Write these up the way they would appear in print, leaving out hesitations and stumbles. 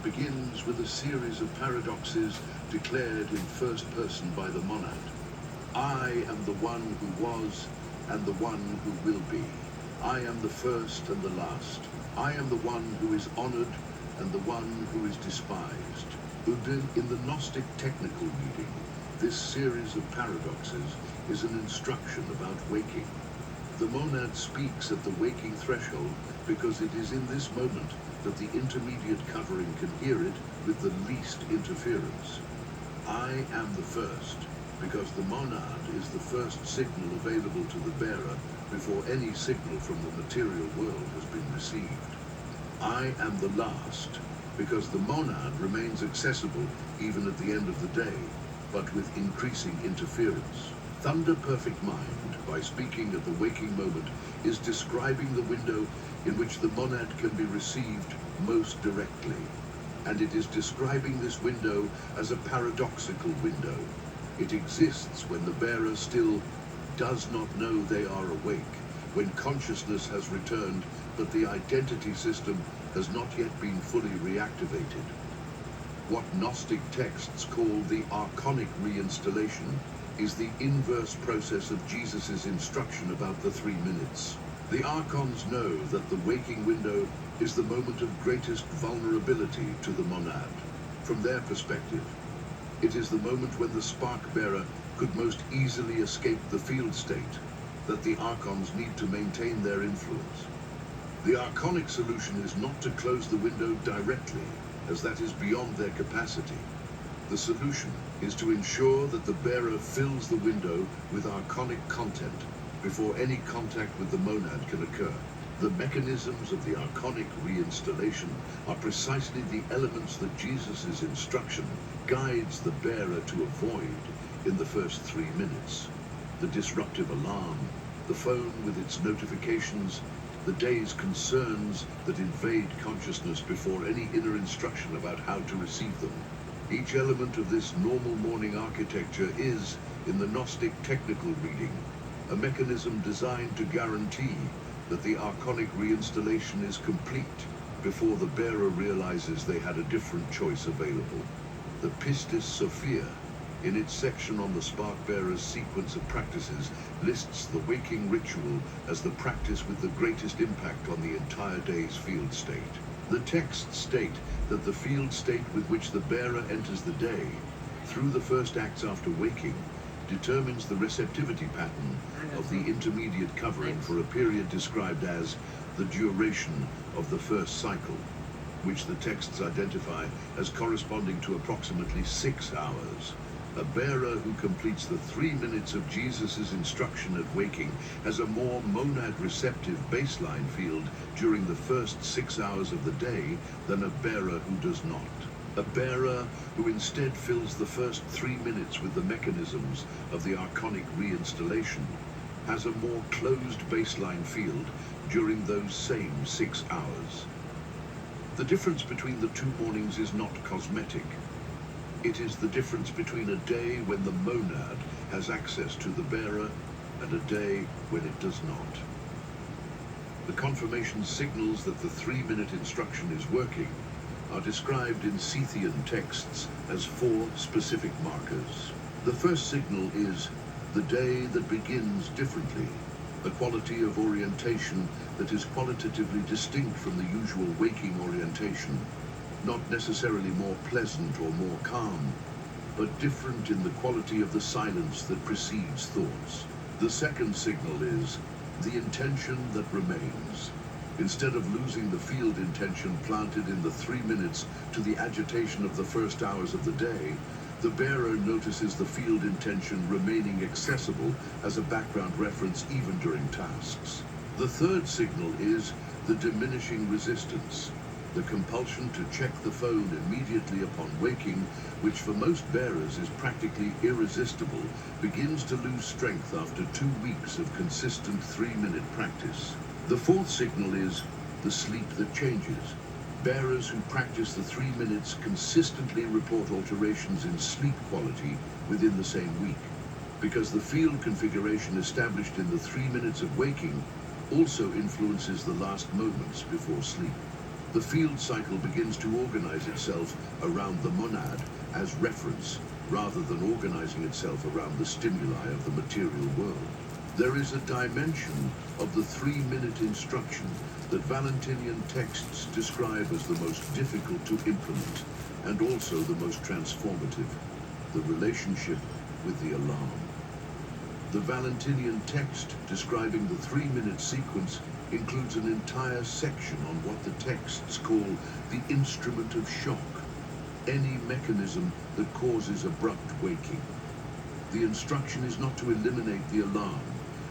begins with a series of paradoxes declared in first person by the monad. I am the one who was and the one who will be. I am the first and the last. I am the one who is honored and the one who is despised. In the Gnostic technical reading, this series of paradoxes is an instruction about waking. The monad speaks at the waking threshold because it is in this moment that the intermediate covering can hear it with the least interference. I am the first because the monad is the first signal available to the bearer before any signal from the material world has been received. I am the last because the monad remains accessible even at the end of the day, but with increasing interference. Thunder Perfect Mind, by speaking at the waking moment, is describing the window in which the monad can be received most directly. And it is describing this window as a paradoxical window. It exists when the bearer still does not know they are awake, when consciousness has returned, but the identity system has not yet been fully reactivated. What Gnostic texts call the archonic reinstallation is the inverse process of Jesus' instruction about the 3 minutes. The archons know that the waking window is the moment of greatest vulnerability to the monad. From their perspective, it is the moment when the spark bearer could most easily escape the field state that the archons need to maintain their influence. The archonic solution is not to close the window directly, as that is beyond their capacity. The solution is to ensure that the bearer fills the window with archonic content before any contact with the monad can occur. The mechanisms of the archonic reinstallation are precisely the elements that Jesus' instruction guides the bearer to avoid in the first 3 minutes. The disruptive alarm, the phone with its notifications, the day's concerns that invade consciousness before any inner instruction about how to receive them. Each element of this normal morning architecture is, in the Gnostic technical reading, a mechanism designed to guarantee that the archonic reinstallation is complete before the bearer realizes they had a different choice available. The Pistis Sophia, in its section on the spark bearer's sequence of practices, lists the waking ritual as the practice with the greatest impact on the entire day's field state. The texts state that the field state with which the bearer enters the day, through the first acts after waking, determines the receptivity pattern of the intermediate covering for a period described as the duration of the first cycle, which the texts identify as corresponding to approximately 6 hours. A bearer who completes the 3 minutes of Jesus' instruction at waking has a more monad-receptive baseline field during the first 6 hours of the day than a bearer who does not. A bearer who instead fills the first 3 minutes with the mechanisms of the archonic reinstallation has a more closed baseline field during those same 6 hours. The difference between the 2 mornings is not cosmetic. It is the difference between a day when the monad has access to the bearer and a day when it does not. The confirmation signals that the 3-minute instruction is working are described in Scythian texts as 4 specific markers. The first signal is the day that begins differently, a quality of orientation that is qualitatively distinct from the usual waking orientation. Not necessarily more pleasant or more calm, but different in the quality of the silence that precedes thoughts. The second signal is the intention that remains. Instead of losing the field intention planted in the 3 minutes to the agitation of the first hours of the day, the bearer notices the field intention remaining accessible as a background reference even during tasks. The third signal is the diminishing resistance. The compulsion to check the phone immediately upon waking, which for most bearers is practically irresistible, begins to lose strength after 2 weeks of consistent 3-minute practice. The fourth signal is the sleep that changes. Bearers who practice the 3 minutes consistently report alterations in sleep quality within the same week, because the field configuration established in the 3 minutes of waking also influences the last moments before sleep. The field cycle begins to organize itself around the monad as reference, rather than organizing itself around the stimuli of the material world. There is a dimension of the 3-minute instruction that Valentinian texts describe as the most difficult to implement and also the most transformative: the relationship with the alarm. The Valentinian text describing the 3-minute sequence includes an entire section on what the texts call the instrument of shock, any mechanism that causes abrupt waking. The instruction is not to eliminate the alarm,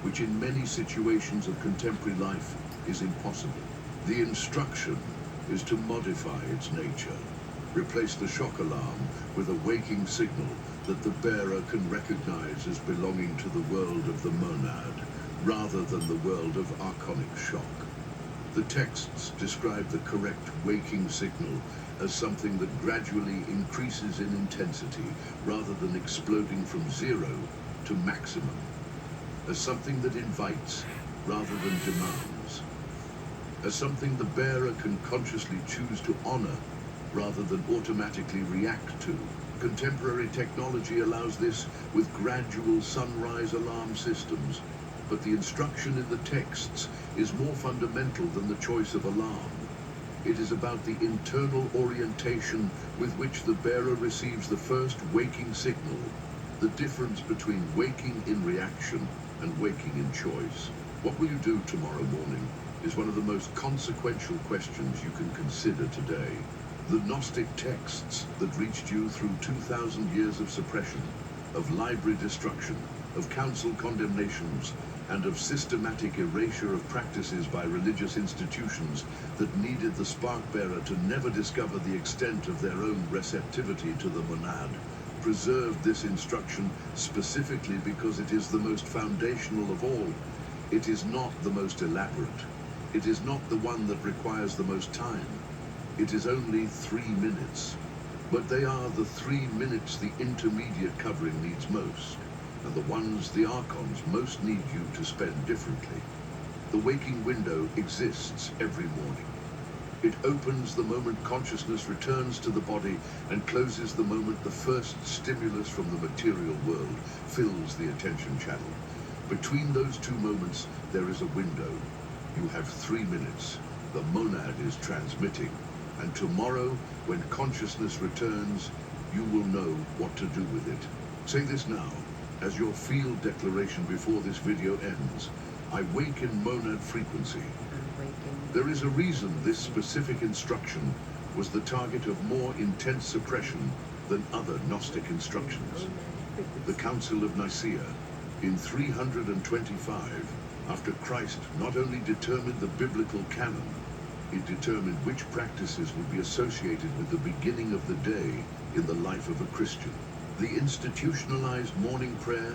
which in many situations of contemporary life is impossible. The instruction is to modify its nature, replace the shock alarm with a waking signal that the bearer can recognize as belonging to the world of the monad, rather than the world of archonic shock. The texts describe the correct waking signal as something that gradually increases in intensity, rather than exploding from 0 to maximum, as something that invites rather than demands, as something the bearer can consciously choose to honor rather than automatically react to. Contemporary technology allows this with gradual sunrise alarm systems, but the instruction in the texts is more fundamental than the choice of alarm. It is about the internal orientation with which the bearer receives the first waking signal, the difference between waking in reaction and waking in choice. What will you do tomorrow morning is one of the most consequential questions you can consider today. The Gnostic texts that reached you through 2,000 years of suppression, of library destruction, of council condemnations, and of systematic erasure of practices by religious institutions that needed the spark-bearer to never discover the extent of their own receptivity to the monad, preserved this instruction specifically because it is the most foundational of all. It is not the most elaborate. It is not the one that requires the most time. It is only 3 minutes. But they are the 3 minutes the intermediate covering needs most, and the ones the archons most need you to spend differently. The waking window exists every morning. It opens the moment consciousness returns to the body and closes the moment the first stimulus from the material world fills the attention channel. Between those two moments, there is a window. You have 3 minutes. The monad is transmitting. And tomorrow, when consciousness returns, you will know what to do with it. Say this now, as your field declaration before this video ends. I wake in monad frequency. There is a reason this specific instruction was the target of more intense suppression than other Gnostic instructions. The Council of Nicaea, in 325, after Christ not only determined the biblical canon, it determined which practices would be associated with the beginning of the day in the life of a Christian. The institutionalized morning prayer,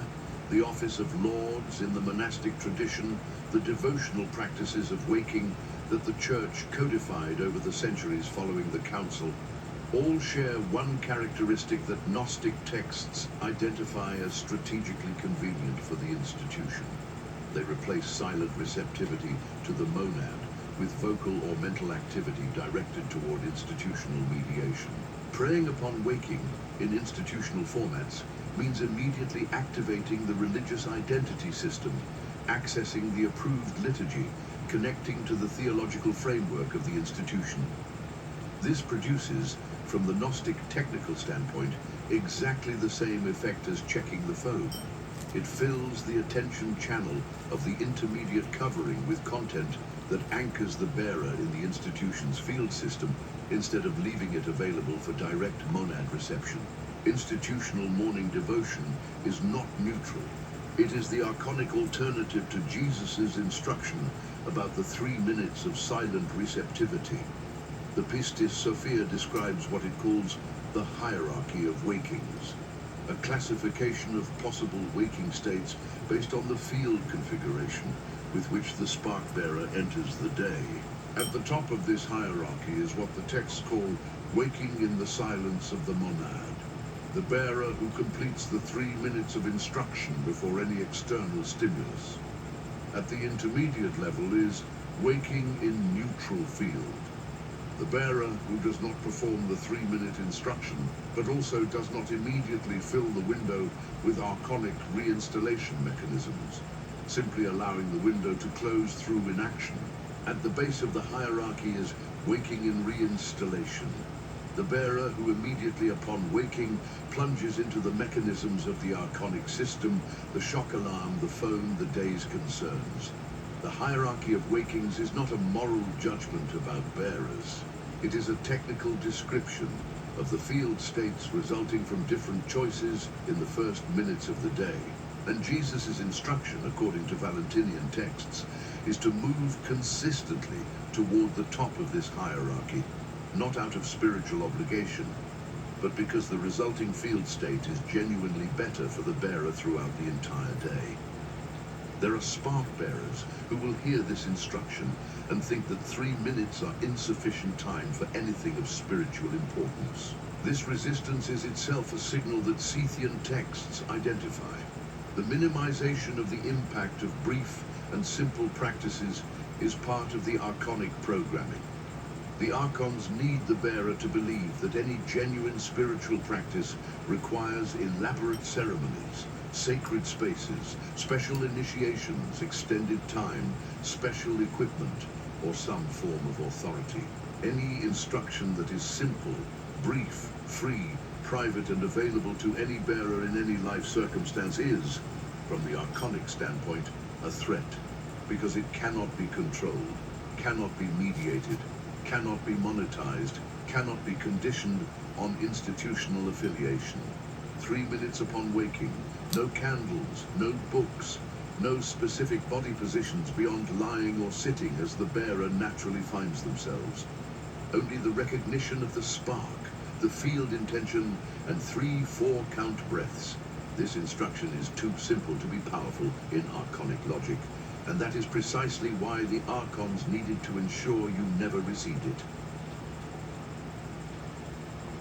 the office of lords in the monastic tradition, the devotional practices of waking that the Church codified over the centuries following the Council, all share one characteristic that Gnostic texts identify as strategically convenient for the institution. They replace silent receptivity to the monad with vocal or mental activity directed toward institutional mediation. Preying upon waking in institutional formats means immediately activating the religious identity system, accessing the approved liturgy, connecting to the theological framework of the institution. This produces, from the Gnostic technical standpoint, exactly the same effect as checking the phone. It fills the attention channel of the intermediate covering with content that anchors the bearer in the institution's field system instead of leaving it available for direct monad reception. Institutional morning devotion is not neutral. It is the archonic alternative to Jesus' instruction about the 3 minutes of silent receptivity. The Pistis Sophia describes what it calls the hierarchy of wakings, a classification of possible waking states based on the field configuration with which the spark-bearer enters the day. At the top of this hierarchy is what the texts call waking in the silence of the monad, the bearer who completes the 3 minutes of instruction before any external stimulus. At the intermediate level is waking in neutral field, The bearer who does not perform the 3-minute instruction, but also does not immediately fill the window with archonic reinstallation mechanisms, simply allowing the window to close through inaction. At the base of the hierarchy is waking in reinstallation. The bearer who immediately upon waking plunges into the mechanisms of the archonic system, the shock alarm, the phone, the day's concerns. The hierarchy of wakings is not a moral judgment about bearers. It is a technical description of the field states resulting from different choices in the first minutes of the day. And Jesus' instruction, according to Valentinian texts, is to move consistently toward the top of this hierarchy, not out of spiritual obligation, but because the resulting field state is genuinely better for the bearer throughout the entire day. There are spark bearers who will hear this instruction and think that 3 minutes are insufficient time for anything of spiritual importance. This resistance is itself a signal that Scythian texts identify. The minimization of the impact of brief and simple practices is part of the archonic programming. The archons need the bearer to believe that any genuine spiritual practice requires elaborate ceremonies, sacred spaces, special initiations, extended time, special equipment, or some form of authority. Any instruction that is simple, brief, free, private, and available to any bearer in any life circumstance is, from the archonic standpoint, a threat, because it cannot be controlled, cannot be mediated, cannot be monetized, cannot be conditioned on institutional affiliation. 3 minutes upon waking, no candles, no books, no specific body positions beyond lying or sitting as the bearer naturally finds themselves. Only the recognition of the spark, the field intention, and 3-4 count breaths. This instruction is too simple to be powerful in archonic logic, and that is precisely why the archons needed to ensure you never received it.